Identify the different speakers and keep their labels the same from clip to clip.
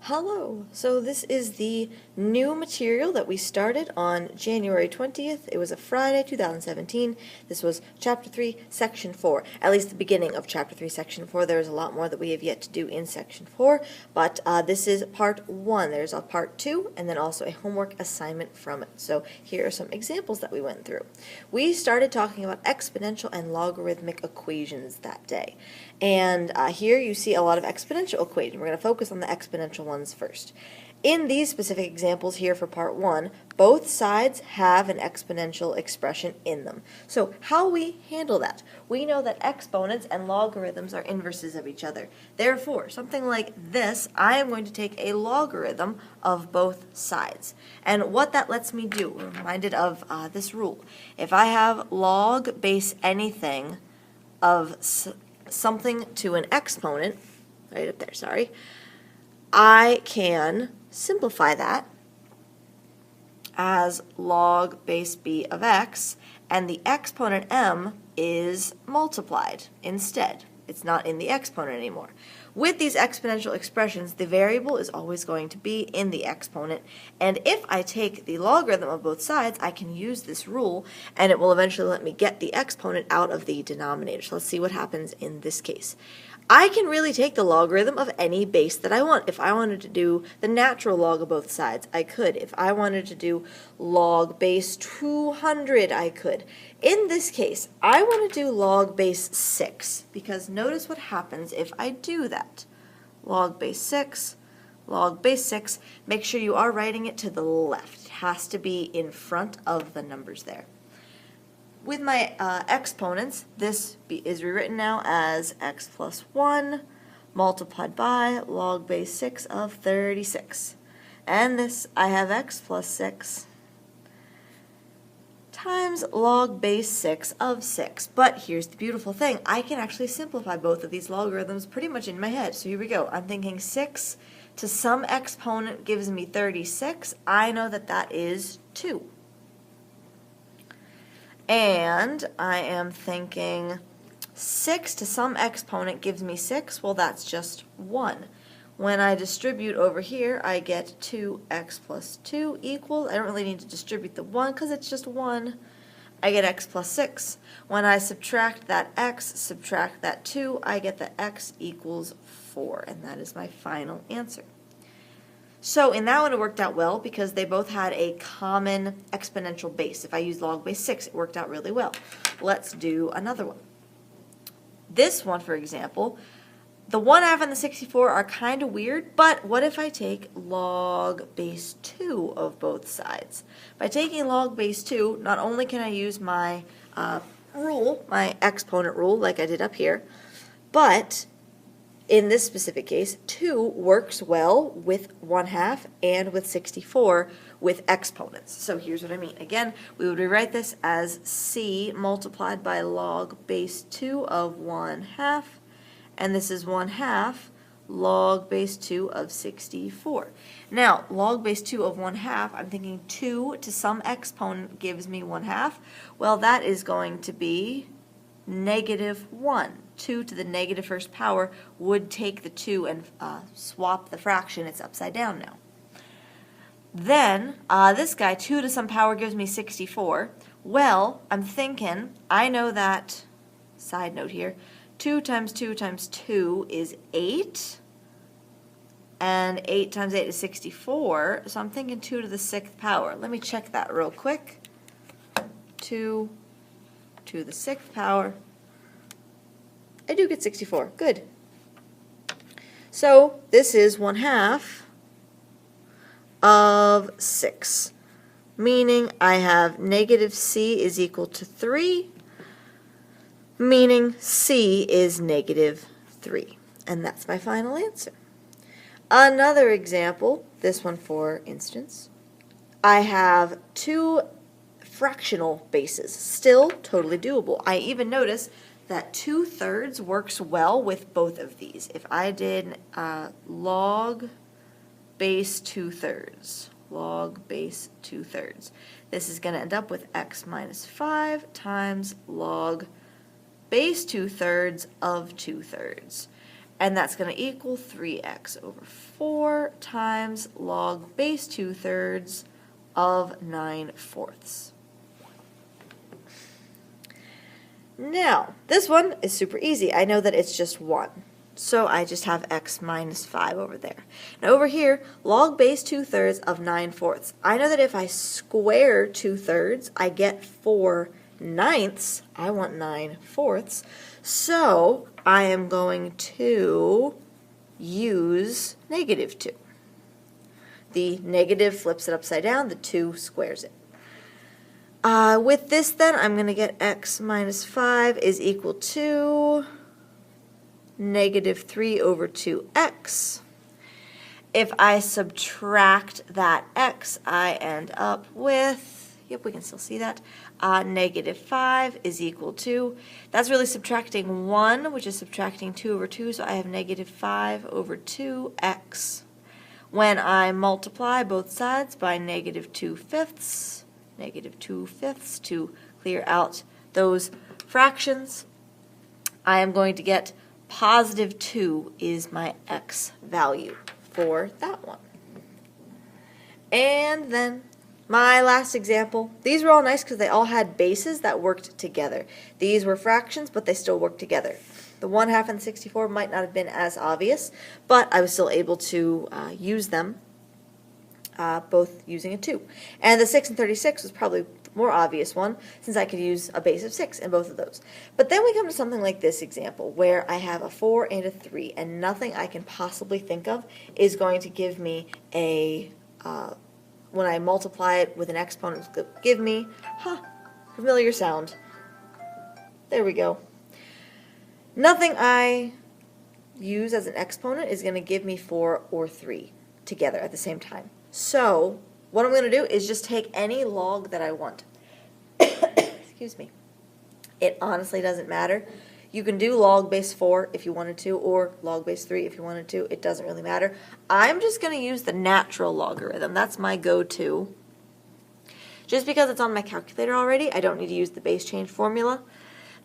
Speaker 1: Hello! So this is the new material that we started on January 20th. It was a Friday, 2017. This was Chapter 3, Section 4. At least the beginning of Chapter 3, Section 4. There's a lot more that we have yet to do in Section 4, but this is Part 1. There's a Part 2, and then also a homework assignment from it. So here are some examples that we went through. We started talking about exponential and logarithmic equations that day. And here you see a lot of exponential equations. We're going to focus on the exponential ones first. In these specific examples here for part 1, both sides have an exponential expression in them. So how we handle that? We know that exponents and logarithms are inverses of each other. Therefore, something like this, I am going to take a logarithm of both sides. And what that lets me do, we're reminded of this rule. If I have log base anything of something to an exponent, right up there, sorry, I can simplify that as log base b of x, and the exponent m is multiplied instead. It's not in the exponent anymore. With these exponential expressions, the variable is always going to be in the exponent, and if I take the logarithm of both sides, I can use this rule, and it will eventually let me get the exponent out of the denominator. So let's see what happens in this case. I can really take the logarithm of any base that I want. If I wanted to do the natural log of both sides, I could. If I wanted to do log base 200, I could. In this case, I want to do log base 6, because notice what happens if I do that. Log base 6, log base 6. Make sure you are writing it to the left. It has to be in front of the numbers there. With my exponents, this is rewritten now as x plus 1 multiplied by log base 6 of 36. And this, I have x plus 6 times log base 6 of 6. But here's the beautiful thing. I can actually simplify both of these logarithms pretty much in my head. So here we go. I'm thinking 6 to some exponent gives me 36. I know that that is 2. And I am thinking 6 to some exponent gives me 6. Well, that's just 1. When I distribute over here, I get 2x plus 2 equals, I don't really need to distribute the 1 because it's just 1. I get x plus 6. When I subtract that x, subtract that 2, I get that x equals 4. And that is my final answer. So in that one it worked out well because they both had a common exponential base. If I use log base 6, it worked out really well. Let's do another one. This one, for example, the 1/2 and the 64 are kind of weird, but what if I take log base 2 of both sides? By taking log base 2, not only can I use my rule, my exponent rule like I did up here, but in this specific case, 2 works well with 1/2 and with 64 with exponents. So here's what I mean. Again, we would rewrite this as c multiplied by log base 2 of 1/2, and this is 1/2 log base 2 of 64. Now, log base 2 of 1/2, I'm thinking 2 to some exponent gives me 1/2. Well, that is going to be -1. 2 to the negative first power would take the 2 and swap the fraction. It's upside down now. Then, this guy, 2 to some power gives me 64. Well, I'm thinking, I know that, side note here, 2 times 2 times 2 is 8, and 8 times 8 is 64, so I'm thinking 2 to the 6th power. Let me check that real quick. 2 to the 6th power. I do get 64. Good. So this is 1/2 of 6, meaning I have negative c is equal to 3, meaning c is -3. And that's my final answer. Another example, this one for instance, I have 2 fractional bases, still totally doable. I even notice that 2/3 works well with both of these. If I did log base 2/3, log base 2/3, this is going to end up with x minus 5 times log base 2/3 of 2/3. and that's going to equal 3x over 4 times log base 2/3 of 9/4. Now, this one is super easy. I know that it's just 1. So I just have x minus 5 over there. Now over here, log base 2/3 of 9/4. I know that if I square 2/3, I get 4/9. I want 9/4. So I am going to use -2. The negative flips it upside down, the 2 squares it. With this then, I'm going to get x minus 5 is equal to -3 over 2x. If I subtract that x, I end up with, yep, we can still see that, -5 is equal to, that's really subtracting 1, which is subtracting 2 over 2, so I have -5 over 2x. When I multiply both sides by -2/5, -2/5 to clear out those fractions, I am going to get +2 is my x value for that one. And then my last example, these were all nice because they all had bases that worked together. These were fractions, but they still worked together. The 1/2 and 64 might not have been as obvious, but I was still able to use them, both using a 2. And the 6 and 36 was probably the more obvious one, since I could use a base of 6 in both of those. But then we come to something like this example, where I have a 4 and a 3, and nothing I can possibly think of is going to give me a, when I multiply it with an exponent, it's going to give me, familiar sound. There we go. Nothing I use as an exponent is going to give me 4 or 3 together at the same time. So what I'm going to do is just take any log that I want. Excuse me. It honestly doesn't matter. You can do log base 4 if you wanted to, or log base 3 if you wanted to. It doesn't really matter. I'm just going to use the natural logarithm. That's my go-to. Just because it's on my calculator already, I don't need to use the base change formula.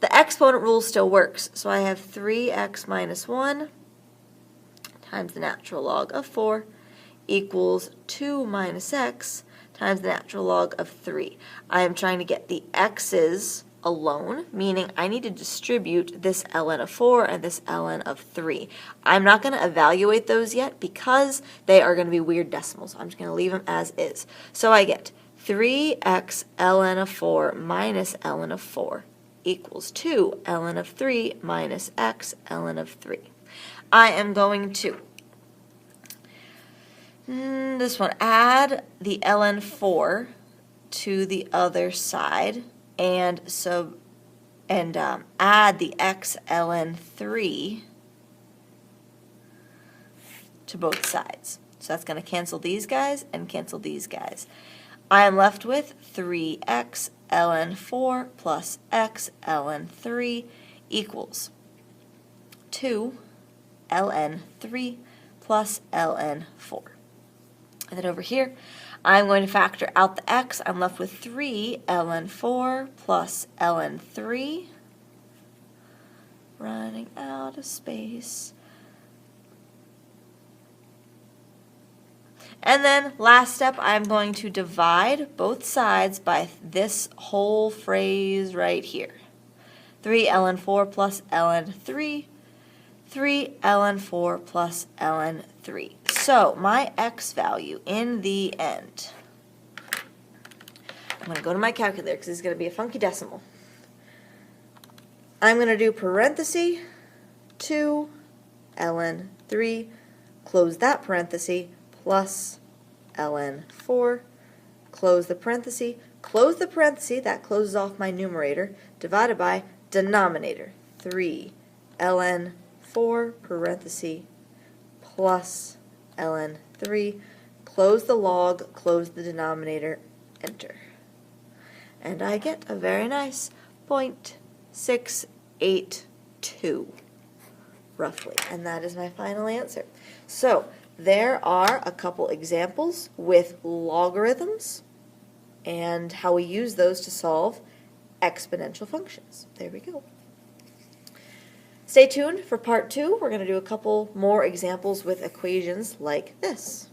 Speaker 1: The exponent rule still works. So I have 3x minus 1 times the natural log of 4 equals 2 minus x times the natural log of 3. I am trying to get the x's alone, meaning I need to distribute this ln of 4 and this ln of 3. I'm not going to evaluate those yet because they are going to be weird decimals. I'm just going to leave them as is. So I get 3x ln of 4 minus ln of 4 equals 2 ln of 3 minus x ln of 3. I am going to this one, add the ln 4 to the other side and add the x ln 3 to both sides. So that's going to cancel these guys and cancel these guys. I am left with 3x ln 4 plus x ln 3 equals 2 ln 3 plus ln 4. And then over here, I'm going to factor out the x. I'm left with 3 ln 4 plus ln 3. Running out of space. And then last step, I'm going to divide both sides by this whole phrase right here. 3 ln 4 plus ln 3. 3 ln 4 plus ln 3. So my x value in the end, I'm going to go to my calculator because this is going to be a funky decimal. I'm going to do parenthesis 2 ln 3, close that parenthesis, plus ln 4, close the parenthesis, that closes off my numerator, divided by denominator, 3 ln 4 parenthesis plus ln 3, close the log, close the denominator, enter. And I get a very nice 0.682, roughly. And that is my final answer. So there are a couple examples with logarithms and how we use those to solve exponential functions. There we go. Stay tuned for part 2. We're going to do a couple more examples with equations like this.